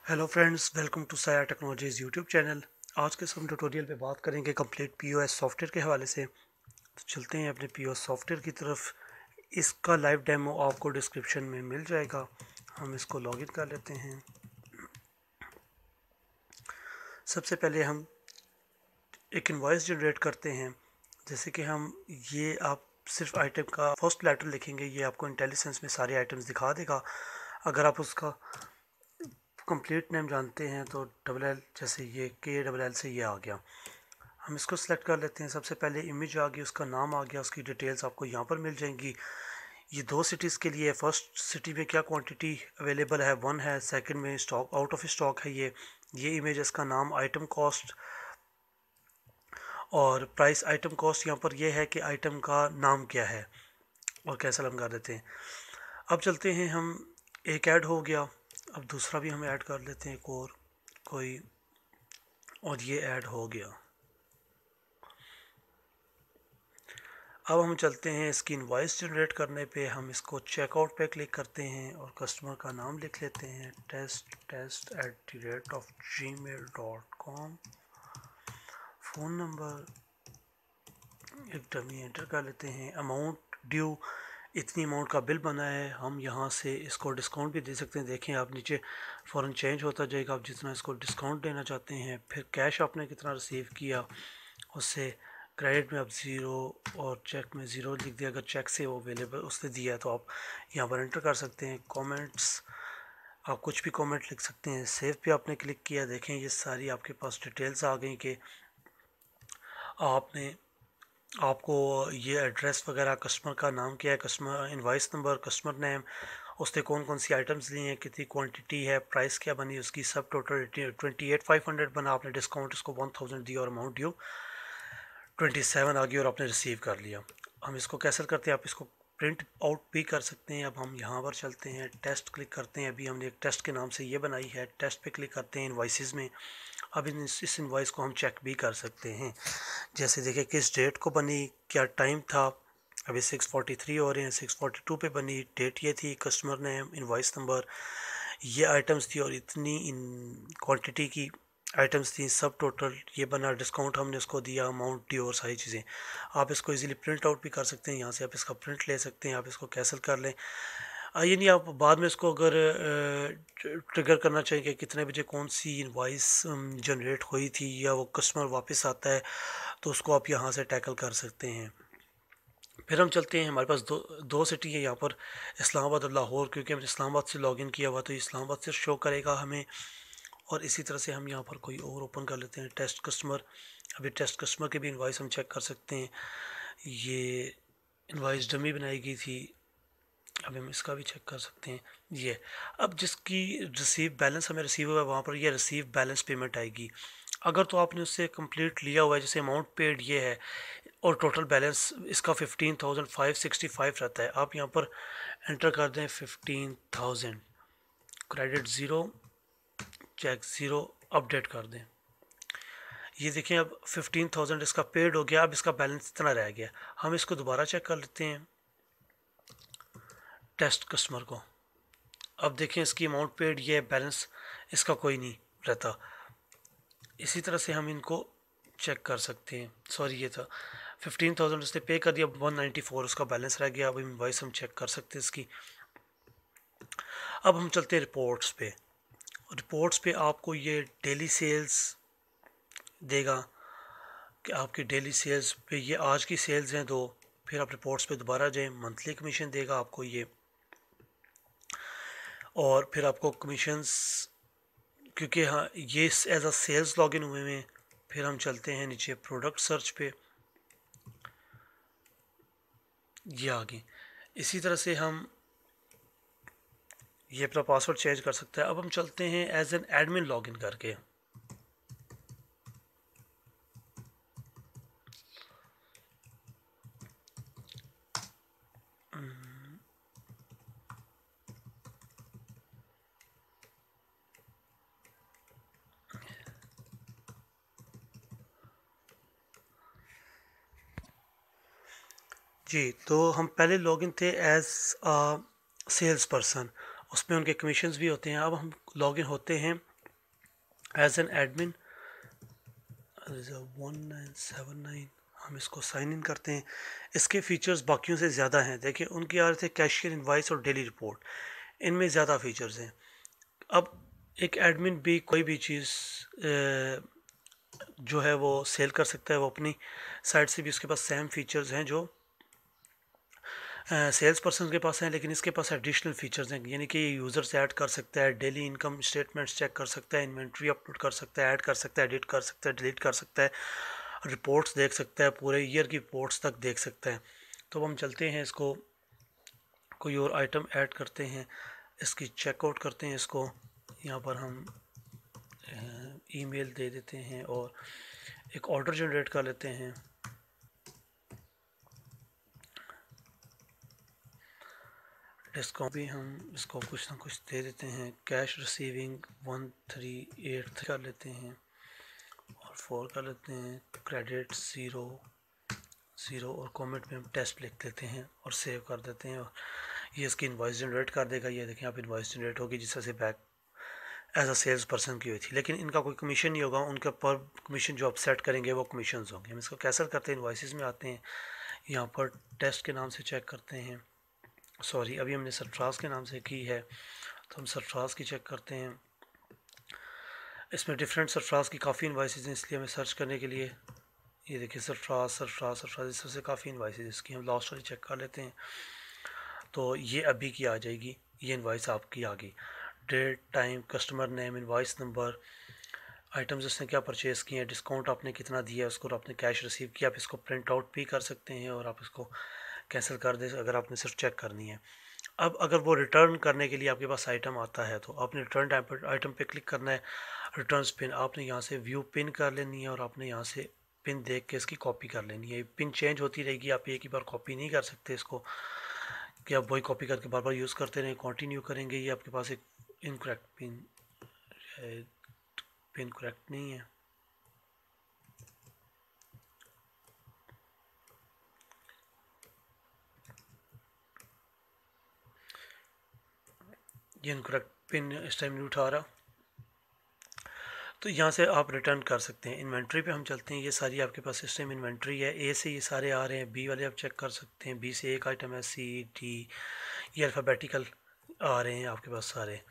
Hello friends, welcome to साया technologies YouTube channel. आज के हम ट्यूटोरियल पे बात करेंगे कंप्लीट पीओएस सॉफ्टवेयर के हवाले से। तो चलते हैं अपने पीओएस सॉफ्टवेयर की तरफ। इसका लाइव डेमो आपको डिस्क्रिप्शन में मिल जाएगा। हम इसको लॉगिन कर लेते हैं। सबसे पहले हम एक इनवॉइस जनरेट करते हैं। जैसे कि हम ये आप सिर्फ आइटम का फर्स्ट लेटर लिखेंगे, ये आपको इंटेलिसेंस में सारे आइटम्स दिखा देगा। अगर आप उसका कंप्लीट नेम जानते हैं तो डबल एल, जैसे ये KLL से ये आ गया। हम इसको सिलेक्ट कर लेते हैं। सबसे पहले इमेज आ गई, उसका नाम आ गया, उसकी डिटेल्स आपको यहाँ पर मिल जाएंगी। ये दो सिटीज़ के लिए, फर्स्ट सिटी में क्या क्वांटिटी अवेलेबल है, 1 है। सेकंड में स्टॉक आउट ऑफ स्टॉक है। ये इमेज, इसका नाम, आइटम कॉस्ट और प्राइस। आइटम कॉस्ट यहाँ पर ये है कि आइटम का नाम क्या है और कैसा लगा देते हैं। अब चलते हैं हम, एक ऐड हो गया। अब दूसरा भी हम ऐड कर लेते हैं, एक और कोई, और ये ऐड हो गया। अब हम चलते हैं इसकी इनवॉइस जनरेट करने पे। हम इसको चेकआउट पे क्लिक करते हैं और कस्टमर का नाम लिख लेते हैं, test@gmail.com। फ़ोन नंबर, एक डमी एंटर कर लेते हैं। अमाउंट ड्यू, इतनी अमाउंट का बिल बना है। हम यहाँ से इसको डिस्काउंट भी दे सकते हैं। देखें आप, नीचे फ़ौरन चेंज होता जाएगा आप जितना इसको डिस्काउंट देना चाहते हैं। फिर कैश आपने कितना रिसीव किया, उससे क्रेडिट में आप 0 और चेक में 0 लिख दिया। अगर चेक से वो अवेलेबल उसने दिया है तो आप यहाँ पर एंटर कर सकते हैं। कमेंट्स, आप कुछ भी कमेंट लिख सकते हैं। सेव पे आपने क्लिक किया, देखें ये सारी आपके पास डिटेल्स आ गई कि आपने, आपको ये एड्रेस वगैरह, कस्टमर का नाम क्या है, customer invoice number, customer name, उसने कौन कौन सी आइटम्स ली हैं, कितनी क्वांटिटी है, प्राइस क्या बनी उसकी, सब टोटल 28,500 बना। आपने डिस्काउंट इसको 1000 दिया और अमाउंट ड्यू 27 आ गई और आपने रिसीव कर लिया। हम इसको कैंसिल करते हैं, आप इसको प्रिंट आउट भी कर सकते हैं। अब हम यहाँ पर चलते हैं, टेस्ट क्लिक करते हैं। अभी हमने एक टेस्ट के नाम से ये बनाई है, टेस्ट पे क्लिक करते हैं इनवॉइसेस में। अब इस इनवॉइस को हम चेक भी कर सकते हैं। जैसे देखिए किस डेट को बनी, क्या टाइम था। अभी 6:43 हो रहे हैं, 6:42 पे बनी, डेट ये थी, कस्टमर नेम, इनवॉइस नंबर, ये आइटम्स थी और इतनी इन क्वांटिटी की आइटम्स थी, सब टोटल ये बना। डिस्काउंट हमने उसको दिया, अमाउंट दी और सारी चीज़ें। आप इसको इजीली प्रिंट आउट भी कर सकते हैं। यहाँ से आप इसका प्रिंट ले सकते हैं। आप इसको कैंसिल कर लें। ये नहीं, आप बाद में इसको अगर ट्रिगर करना चाहिए कि कितने बजे कौन सी इनवॉइस जनरेट हुई थी या वो कस्टमर वापस आता है, तो उसको आप यहाँ से टैकल कर सकते हैं। फिर हम चलते हैं, हमारे पास दो सिटी है यहाँ पर, इस्लामाबाद और लाहौर। क्योंकि हमने इस्लामाबाद से लॉगिन किया हुआ तो इस्लामाबाद से शो करेगा हमें। और इसी तरह से हम यहाँ पर कोई और ओपन कर लेते हैं, टेस्ट कस्टमर। अभी टेस्ट कस्टमर की भी इनवॉइस हम चेक कर सकते हैं। ये इनवॉइस डमी बनाई गई थी। अभी हम इसका भी चेक कर सकते हैं। ये अब जिसकी रिसीव बैलेंस हमें रिसीव हुआ है, वहाँ पर ये रिसीव बैलेंस पेमेंट आएगी। अगर तो आपने उससे कंप्लीट लिया हुआ है, जैसे अमाउंट पेड ये है और टोटल बैलेंस इसका 15,565 रहता है, आप यहाँ पर एंटर कर दें 15,000, क्रेडिट 0, चेक 0, अपडेट कर दें। ये देखें अब 15,000 इसका पेड हो गया। अब इसका बैलेंस इतना रह गया। हम इसको दोबारा चेक कर लेते हैं, टेस्ट कस्टमर को। अब देखें इसकी अमाउंट पेड ये है, बैलेंस इसका कोई नहीं रहता। इसी तरह से हम इनको चेक कर सकते हैं। सॉरी, ये था 15,000 उसने पे कर दिया, 194 उसका बैलेंस रह गया। अब इनवॉइस हम चेक कर सकते हैं इसकी। अब हम चलते हैं रिपोर्ट्स पे। रिपोर्ट्स पे आपको ये डेली सेल्स देगा कि आपकी डेली सेल्स पे ये आज की सेल्स हैं 2। फिर आप रिपोर्ट्स पे दोबारा जाएं, मंथली कमीशन देगा आपको ये। और फिर आपको कमीशंस, क्योंकि हाँ ये एज अ सेल्स लॉगिन हुए हैं। फिर हम चलते हैं नीचे प्रोडक्ट सर्च पे, ये आ गई। इसी तरह से हम ये अपना पासवर्ड चेंज कर सकते हैं। अब हम चलते हैं एज एन एडमिन लॉगिन करके। जी, तो हम पहले लॉगिन थे एज अ सेल्स पर्सन, उसमें उनके कमीशंस भी होते हैं। अब हम लॉगिन होते हैं एज एन एडमिन 1979 हम इसको साइन इन करते हैं। इसके फीचर्स बाकियों से ज़्यादा हैं। देखिए उनके आ रहे थे कैशियर इनवाइस और डेली रिपोर्ट, इनमें ज़्यादा फीचर्स हैं। अब एक एडमिन भी कोई भी चीज़ जो है वो सेल कर सकता है, वो अपनी साइट से भी उसके पास सेम फीचर्स हैं जो सेल्स पर्सन के पास हैं, लेकिन इसके पास एडिशनल फीचर्स हैं। यानी कि ये यूज़र से ऐड कर सकता है, डेली इनकम स्टेटमेंट्स चेक कर सकता है, इन्वेंट्री अपलोड कर सकता है, ऐड कर सकता है, एडिट कर सकता है, डिलीट कर सकता है, रिपोर्ट्स देख सकता है, पूरे ईयर की रिपोर्ट्स तक देख सकता है। तो हम चलते हैं, इसको कोई और आइटम ऐड करते हैं, इसकी चेकआउट करते हैं। इसको यहाँ पर हम ईमेल दे देते हैं और एक ऑर्डर जनरेट कर लेते हैं। डिस्काउंट भी हम इसको कुछ ना कुछ दे देते हैं। कैश रिसीविंग 138 कर लेते हैं और 4 कर लेते हैं। क्रेडिट 0 और कमेंट में हम टेस्ट लिख देते हैं और सेव कर देते हैं और ये इसकी इनवॉइस जनरेट कर देगा। ये देखें आप, इनवॉइस जनरेट होगी जिस तरह से back as a sales person की हुई थी। लेकिन इनका कोई कमीशन नहीं होगा, उनका पर कमीशन जो आप सेट करेंगे वो कमीशन होंगे। हम इसको कैंसिल करते हैं, इनवॉइसेस में आते हैं, यहाँ पर टेस्ट के नाम से चेक करते हैं। सॉरी, अभी हमने सरफराज के नाम से की है तो हम सरफराज की चेक करते हैं। इसमें डिफरेंट सरफराज की काफ़ी इनवॉइसेस हैं, इसलिए हमें सर्च करने के लिए ये देखिए सरफराज सरफराज सरफराज इस तरह से काफ़ी इनवॉइसेस इसकी। हम लास्ट वाली चेक कर लेते हैं तो ये अभी की आ जाएगी, ये इनवॉइस आपकी आ गई। Date, time, customer name, invoice number, items उसने क्या परचेज़ किए हैं, डिस्काउंट आपने कितना दिया है उसको, आपने कैश रिसीव किया। आप इसको प्रिंट आउट भी कर सकते हैं और आप इसको कैंसिल कर दें अगर आपने सिर्फ चेक करनी है। अब अगर वो रिटर्न करने के लिए आपके पास आइटम आता है तो आपने रिटर्न आइटम पे क्लिक करना है। रिटर्न पिन आपने यहाँ से व्यू पिन कर लेनी है और आपने यहाँ से पिन देख के इसकी कॉपी कर लेनी है। पिन चेंज होती रहेगी, आप एक ही बार कॉपी नहीं कर सकते इसको कि आप वही कॉपी करके बार बार यूज़ करते रहें। कंटिन्यू करेंगे, ये आपके पास एक इनकरेक्ट पिन है, पिन करेक्ट नहीं है। ये इनकरेक्ट पिन इस टाइम नहीं उठा रहा, तो यहाँ से आप रिटर्न कर सकते हैं। इन्वेंट्री पे हम चलते हैं, ये सारी आपके पास सिस्टम इन्वेंट्री है। ए से ये सारे आ रहे हैं, बी वाले आप चेक कर सकते हैं, बी से एक आइटम है, सी डी, ये अल्फ़ाबेटिकल आ रहे हैं आपके पास सारे।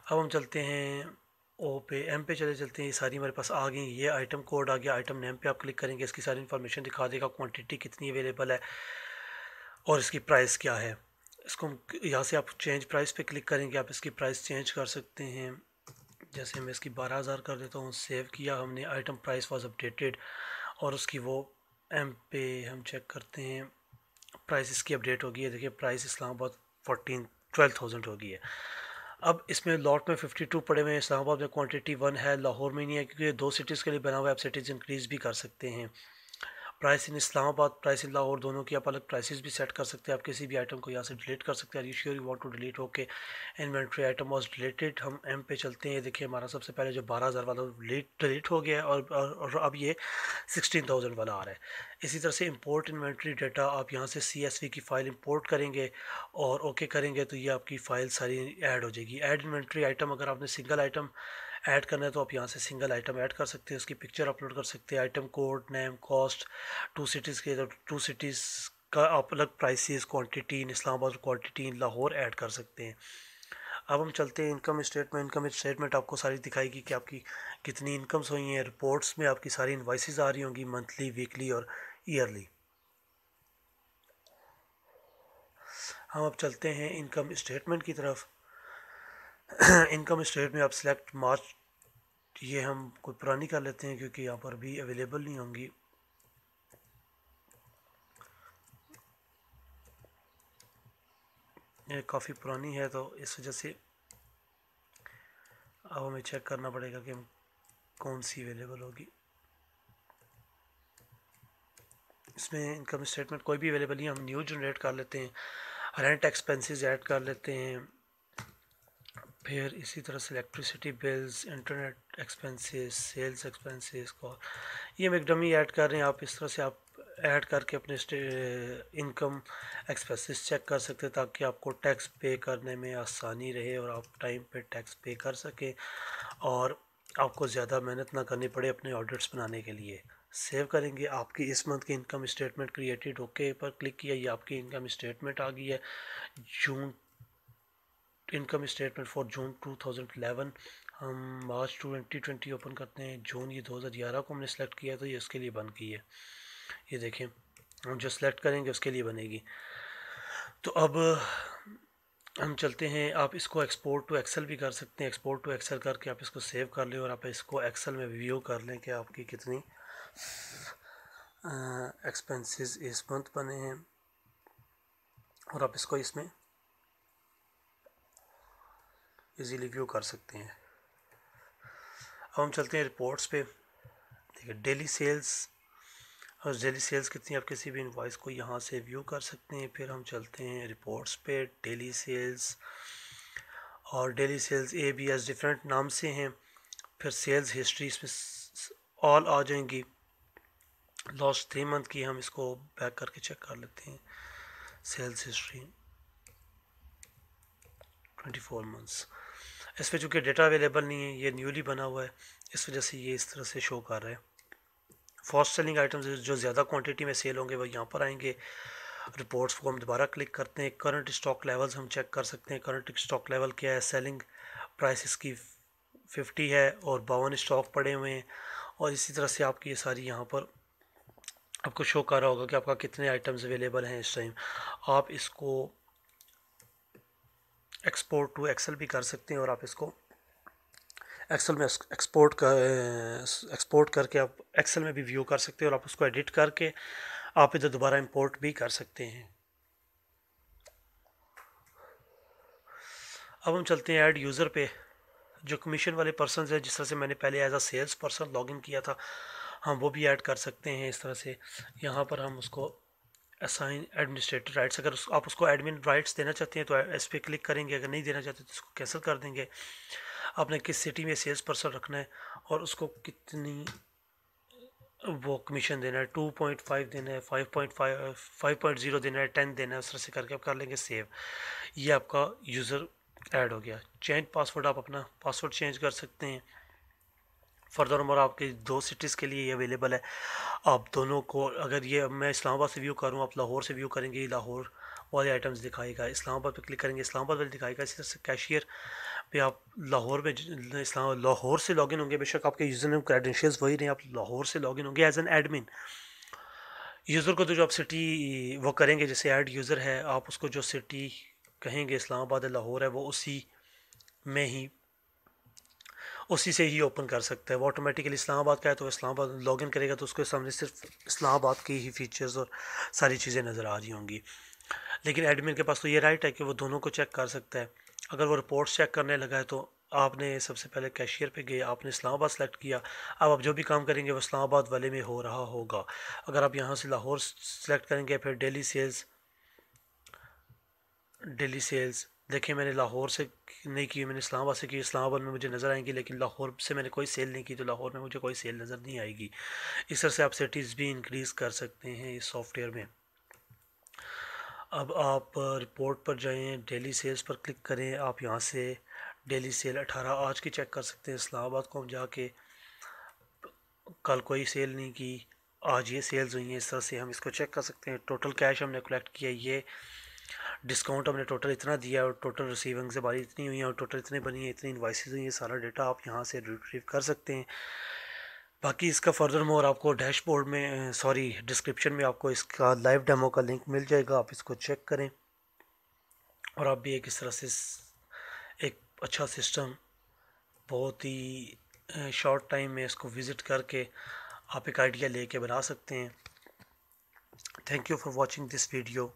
अब हम चलते हैं ओ पे, एम पे चलते हैं, ये सारी हमारे पास आ गई। ये आइटम कोड आ गया, आइटम नेम पे आप क्लिक करेंगे, इसकी सारी इन्फॉर्मेशन दिखा देगा, क्वांटिटी कितनी अवेलेबल है और इसकी प्राइस क्या है। इसको यहाँ से आप चेंज प्राइस पे क्लिक करेंगे, आप इसकी प्राइस चेंज कर सकते हैं। जैसे मैं इसकी 12,000 कर देता हूँ, सेव किया हमने, आइटम प्राइस वाज अपडेटेड और उसकी वो एम पे हम चेक करते हैं, प्राइस इसकी अपडेट होगी है। देखिए प्राइस इस्लामाबाद 12,000 हो गई है। अब इसमें लॉट में 52 पड़े हुए हैं, इस्लामाबाद में क्वांटिटी 1 है, लाहौर में नहीं है क्योंकि ये 2 सिटीज़ के लिए बना हुआ है। आप सिटीज़ इंक्रीज़ भी कर सकते हैं। Price in Islamabad, price in Lahore, दोनों की आप अलग प्राइसेस भी सेट कर सकते हैं। आप किसी भी आइटम को यहाँ से डिलीट कर सकते हैं। You sure you want to delete, okay inventory item was deleted. हम एम पे चलते हैं, देखिए हमारा सबसे पहले जो 12,000 वाला डिलीट हो गया है और अब ये 16,000 वाला आ रहा है। इसी तरह से इंपोर्ट इन्वेंट्री डाटा, आप यहाँ से CSV की फ़ाइल इंपोर्ट करेंगे और ओके करेंगे तो ये आपकी फ़ाइल सारी ऐड हो जाएगी। ऐड इन्वेंट्री आइटम, अगर आपने सिंगल आइटम ऐड करना है तो आप यहाँ से सिंगल आइटम ऐड कर सकते हैं, उसकी पिक्चर अपलोड कर सकते हैं, item code, name, cost. 2 cities के तो 2 सिटीज़ का आप अलग prices, quantity in Islamabad, quantity in Lahore add कर सकते हैं। अब हम चलते हैं इनकम स्टेटमेंट। इनकम स्टेटमेंट आपको सारी दिखाएगी कि आपकी कितनी इनकम्स हुई हैं। रिपोर्ट्स में आपकी सारी इनवाइसेस आ रही होंगी, मंथली, वीकली और ईयरली। हम अब चलते हैं इनकम स्टेटमेंट की तरफ। इनकम स्टेटमेंट में आप सिलेक्ट मार्च, ये हम कोई पुरानी कर लेते हैं क्योंकि यहाँ पर भी अवेलेबल नहीं होंगी। ये काफ़ी पुरानी है तो इस वजह से अब हमें चेक करना पड़ेगा कि हम कौन सी अवेलेबल होगी। इसमें इनकम स्टेटमेंट कोई भी अवेलेबल नहीं, हम न्यू जनरेट कर लेते हैं। रेंट एक्सपेंसेस ऐड कर लेते हैं, फिर इसी तरह से electricity bills, internet expenses, sales expenses को ये हम एक डमी ऐड कर रहे हैं। आप इस तरह से आप ऐड करके अपने इनकम एक्सपेंसेस चेक कर सकते हैं ताकि आपको टैक्स पे करने में आसानी रहे और आप टाइम पे टैक्स पे कर सकें। और आपको ज़्यादा मेहनत ना करनी पड़े अपने ऑडिट्स बनाने के लिए। सेव करेंगे, आपकी इस मंथ की इनकम स्टेटमेंट क्रिएटेड, ओके पर क्लिक किया, ये आपकी इनकम स्टेटमेंट आ गई है। जून इनकम स्टेटमेंट फॉर जून 2011। हम मार्च 2020 ओपन करते हैं, जून ये 2011 को हमने सेलेक्ट किया तो ये उसके लिए बन गई है। ये देखें, हम जो सेलेक्ट करेंगे उसके लिए बनेगी। तो अब हम चलते हैं, आप इसको एक्सपोर्ट टू एक्सेल भी कर सकते हैं। एक्सपोर्ट टू एक्सेल करके आप इसको सेव कर लें और आप इसको एक्सेल में व्यू कर लें कि आपकी कितनी एक्सपेंसेस इस मंथ बने हैं, और आप इसको इसमें इजीली व्यू कर सकते हैं। अब हम चलते हैं रिपोर्ट्स पे। देखिए डेली सेल्स, और डेली सेल्स कितनी, आप किसी भी इनवॉइस को यहाँ से व्यू कर सकते हैं। फिर हम चलते हैं रिपोर्ट्स पे, डेली सेल्स, और daily sales A B S different नाम से हैं। फिर सेल्स हिस्ट्री इसमें ऑल आ जाएंगी। लास्ट 3 मंथ की हम इसको बैक करके चेक कर लेते हैं। Sales history 24 months. इस पर चूँकि डेटा अवेलेबल नहीं है, ये न्यूली बना हुआ है, इस वजह से ये इस तरह से शो कर रहा है। फास्ट सेलिंग आइटम्स जो ज़्यादा क्वांटिटी में सेल होंगे वो यहाँ पर आएंगे। रिपोर्ट्स को हम दोबारा क्लिक करते हैं। करंट स्टॉक लेवल्स हम चेक कर सकते हैं। करंट स्टॉक लेवल क्या है, सेलिंग प्राइस इसकी 50 है और 52 स्टॉक पड़े हुए हैं। और इसी तरह से आपकी ये सारी यहाँ पर आपको शो कर रहा होगा कि आपका कितने आइटम्स अवेलेबल हैं इस टाइम। आप इसको एक्सपोर्ट टू एक्सेल भी कर सकते हैं, और आप इसको एक्सेल में एक्सपोर्ट करके आप एक्सेल में भी व्यू कर सकते हैं, और आप उसको एडिट करके आप इधर दोबारा इंपोर्ट भी कर सकते हैं। अब हम चलते हैं ऐड यूज़र पे। जो कमीशन वाले पर्सन हैं, जिस तरह से मैंने पहले as a sales person login किया था, हम वो भी ऐड कर सकते हैं इस तरह से। यहाँ पर हम उसको असाइन एडमिनिस्ट्रेटर राइट्स, अगर आप उसको एडमिन राइट्स देना चाहते हैं तो इस पर क्लिक करेंगे, अगर नहीं देना चाहते तो इसको कैंसिल कर देंगे। आपने किस सिटी में सेल्स पर्सन रखना है और उसको कितनी वो कमीशन देना है, 2.5 देना है, 5.5 5.0 देना है, 10 देना है, उस तरह से करके आप कर लेंगे सेव। ये आपका यूज़र ऐड हो गया। चेंज पासवर्ड, आप अपना पासवर्ड चेंज कर सकते हैं। फर्दर मोर आपके 2 सिटीज़ के लिए ये अवेलेबल है। आप दोनों को, अगर ये मैं इस्लामाबाद से व्यू करूँ, आप लाहौर से व्यू करेंगे, लाहौर वाले आइटम्स दिखाएगा। इस्लामाबाद पे क्लिक करेंगे, इस्लामाबाद वाले दिखाएगा। इसी तरह से कैशियर पे आप लाहौर में लाहौर से लॉगिन होंगे, बेशक आपके यूज़र नेम क्रेडेंशियल्स वही रहे, आप लाहौर से लॉगिन होंगे एज एन एडमिन। यूज़र को तो जो आप सिटी वो करेंगे, जैसे ऐड यूज़र है, आप उसको जो सिटी कहेंगे इस्लामाबाद है, लाहौर है, वो उसी में ही उसी से ही ओपन कर सकता है। वो ऑटोमेटिकली इस्लामाबाद का है तो इस्लामाबाद लॉगिन करेगा तो उसके सामने सिर्फ इस्लामाबाद की ही फीचर्स और सारी चीज़ें नज़र आ रही होंगी। लेकिन एडमिन के पास तो ये राइट है कि वो दोनों को चेक कर सकता है। अगर वो रिपोर्ट्स चेक करने लगा है तो आपने सबसे पहले कैशियर पे गए, आपने इस्लामाबाद सेलेक्ट किया, अब आप जो भी काम करेंगे वो इस्लामाबाद वाले में हो रहा होगा। अगर आप यहाँ से लाहौर सेलेक्ट करेंगे, फिर डेली सेल्स देखिए, मैंने लाहौर से नहीं की, मैंने इस्लामाबाद से की। इस्लामाबाद में मुझे नज़र आएंगी, लेकिन लाहौर से मैंने कोई सेल नहीं की तो लाहौर में मुझे कोई सेल नज़र नहीं आएगी। इस तरह से आप सिटीज़ भी इंक्रीज़ कर सकते हैं इस सॉफ्टवेयर में। अब आप रिपोर्ट पर जाएं, डेली सेल्स पर क्लिक करें। आप यहाँ से डेली सेल 18 आज की चेक कर सकते हैं। इस्लामाबाद को हम जाके कल कोई सेल नहीं की, आज ये सेल्स हुई हैं, इस तरह से हम इसको चेक कर सकते हैं। टोटल कैश हमने कलेक्ट किया, ये डिस्काउंट हमने टोटल इतना दिया, और टोटल रिसीविंग से बारी इतनी हुई है, और टोटल इतनी बनी है, इतनी इन्वाइसेस हुई है। सारा डेटा आप यहाँ से रिट्रीव कर सकते हैं। बाकी इसका फर्दर मोर आपको डैशबोर्ड में डिस्क्रिप्शन में आपको इसका लाइव डेमो का लिंक मिल जाएगा, आप इसको चेक करें और आप भी एक इस तरह से एक अच्छा सिस्टम बहुत ही शॉर्ट टाइम में इसको विज़िट करके आप एक आइडिया लेके बना सकते हैं। Thank you for watching this video.